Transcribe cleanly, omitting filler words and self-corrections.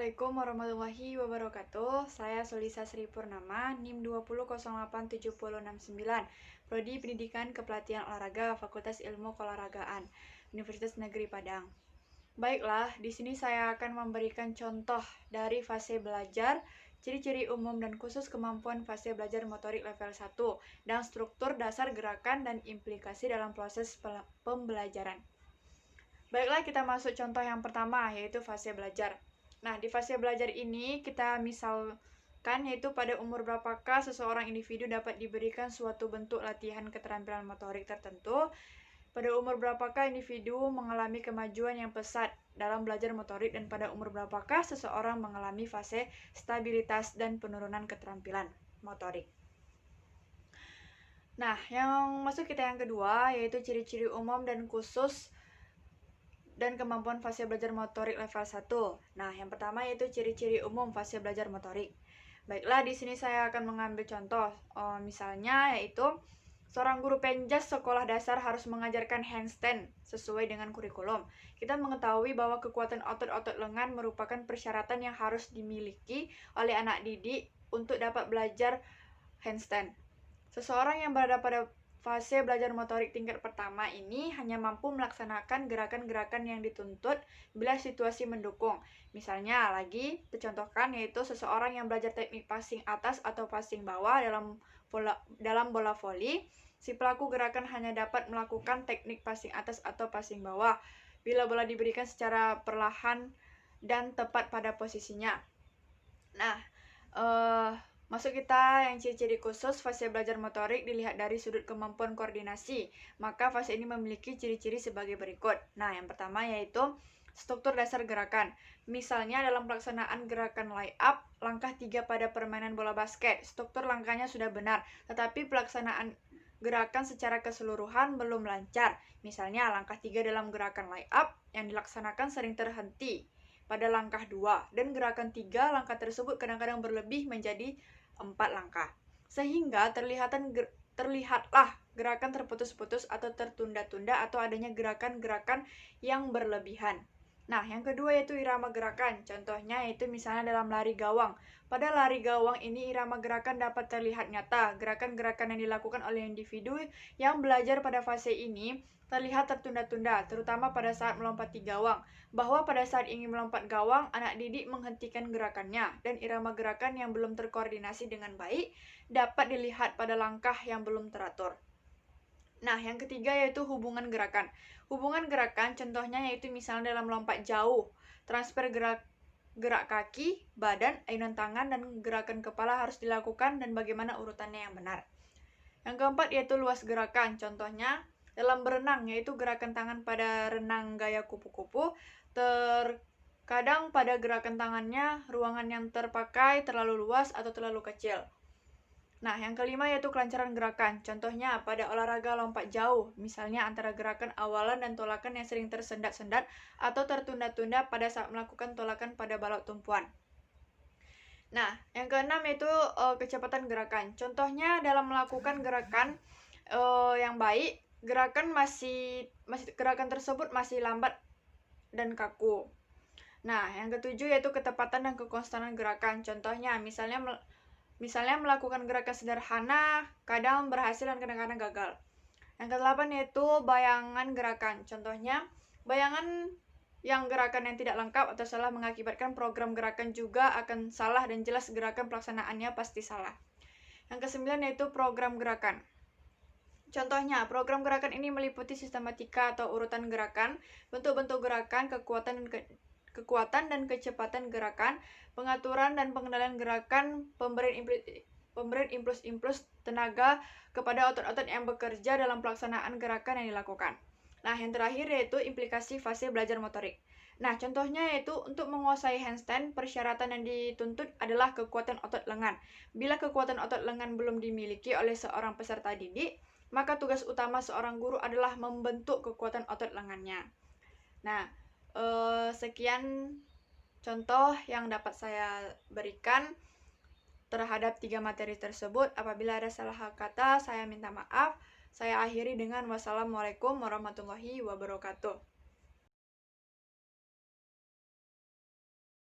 Assalamualaikum warahmatullahi wabarakatuh. Saya Solisa Sri Purnama, NIM 2008769, Prodi Pendidikan Kepelatihan Olahraga, Fakultas Ilmu Keolahragaan, Universitas Negeri Padang. Baiklah, di sini saya akan memberikan contoh dari fase belajar, ciri-ciri umum dan khusus kemampuan fase belajar motorik level 1, dan struktur dasar gerakan dan implikasi dalam proses pembelajaran. Baiklah, kita masuk contoh yang pertama, yaitu fase belajar. Nah, di fase belajar ini kita misalkan yaitu pada umur berapakah seseorang individu dapat diberikan suatu bentuk latihan keterampilan motorik tertentu, pada umur berapakah individu mengalami kemajuan yang pesat dalam belajar motorik, dan pada umur berapakah seseorang mengalami fase stabilitas dan penurunan keterampilan motorik. Nah, yang masuk kita yang kedua, yaitu ciri-ciri umum dan khusus dan kemampuan fase belajar motorik level 1. Nah, yang pertama yaitu ciri-ciri umum fase belajar motorik. Baiklah, di sini saya akan mengambil contoh. Misalnya yaitu seorang guru penjas sekolah dasar harus mengajarkan handstand sesuai dengan kurikulum. Kita mengetahui bahwa kekuatan otot-otot lengan merupakan persyaratan yang harus dimiliki oleh anak didik untuk dapat belajar handstand. Seseorang yang berada pada fase belajar motorik tingkat pertama ini hanya mampu melaksanakan gerakan-gerakan yang dituntut bila situasi mendukung. Misalnya lagi dicontohkan yaitu seseorang yang belajar teknik passing atas atau passing bawah dalam bola voli. Si pelaku gerakan hanya dapat melakukan teknik passing atas atau passing bawah bila bola diberikan secara perlahan dan tepat pada posisinya. Nah, masuk kita yang ciri-ciri khusus fase belajar motorik dilihat dari sudut kemampuan koordinasi. Maka fase ini memiliki ciri-ciri sebagai berikut. Nah, yang pertama yaitu struktur dasar gerakan. Misalnya dalam pelaksanaan gerakan lay up, langkah 3 pada permainan bola basket, struktur langkahnya sudah benar, tetapi pelaksanaan gerakan secara keseluruhan belum lancar. Misalnya langkah 3 dalam gerakan lay up yang dilaksanakan sering terhenti pada langkah 2, dan gerakan 3 langkah tersebut kadang-kadang berlebih menjadi 4 langkah, sehingga terlihatlah gerakan terputus-putus atau tertunda-tunda atau adanya gerakan-gerakan yang berlebihan. Nah, yang kedua yaitu irama gerakan. Contohnya yaitu misalnya dalam lari gawang. Pada lari gawang ini irama gerakan dapat terlihat nyata. Gerakan-gerakan yang dilakukan oleh individu yang belajar pada fase ini terlihat tertunda-tunda, terutama pada saat melompati gawang. Bahwa pada saat ingin melompat gawang, anak didik menghentikan gerakannya, dan irama gerakan yang belum terkoordinasi dengan baik dapat dilihat pada langkah yang belum teratur. Nah, yang ketiga yaitu hubungan gerakan. Hubungan gerakan contohnya yaitu misalnya dalam lompat jauh, transfer gerak kaki, badan, ayunan tangan, dan gerakan kepala harus dilakukan dan bagaimana urutannya yang benar. Yang keempat yaitu luas gerakan. Contohnya dalam berenang yaitu gerakan tangan pada renang gaya kupu-kupu. Terkadang pada gerakan tangannya ruangan yang terpakai terlalu luas atau terlalu kecil. Nah, yang kelima yaitu kelancaran gerakan. Contohnya pada olahraga lompat jauh, misalnya antara gerakan awalan dan tolakan yang sering tersendat-sendat atau tertunda-tunda pada saat melakukan tolakan pada balok tumpuan. Nah, yang keenam yaitu kecepatan gerakan. Contohnya dalam melakukan gerakan yang baik, gerakan gerakan tersebut masih lambat dan kaku. Nah, yang ketujuh yaitu ketepatan dan kekonstanan gerakan. Contohnya misalnya melakukan gerakan sederhana kadang berhasil dan kadang-kadang gagal. Yang kedelapan yaitu bayangan gerakan. Contohnya bayangan yang gerakan yang tidak lengkap atau salah mengakibatkan program gerakan juga akan salah dan jelas gerakan pelaksanaannya pasti salah. Yang kesembilan yaitu program gerakan. Contohnya, program gerakan ini meliputi sistematika atau urutan gerakan, bentuk-bentuk gerakan, kekuatan dan kecepatan gerakan, pengaturan dan pengendalian gerakan, pemberian impuls tenaga kepada otot-otot yang bekerja dalam pelaksanaan gerakan yang dilakukan. Nah, yang terakhir yaitu implikasi fase belajar motorik. Nah, contohnya yaitu untuk menguasai handstand, persyaratan yang dituntut adalah kekuatan otot lengan. Bila kekuatan otot lengan belum dimiliki oleh seorang peserta didik, maka tugas utama seorang guru adalah membentuk kekuatan otot lengannya. Nah, sekian contoh yang dapat saya berikan terhadap 3 materi tersebut. Apabila ada salah kata, saya minta maaf. Saya akhiri dengan wassalamualaikum warahmatullahi wabarakatuh.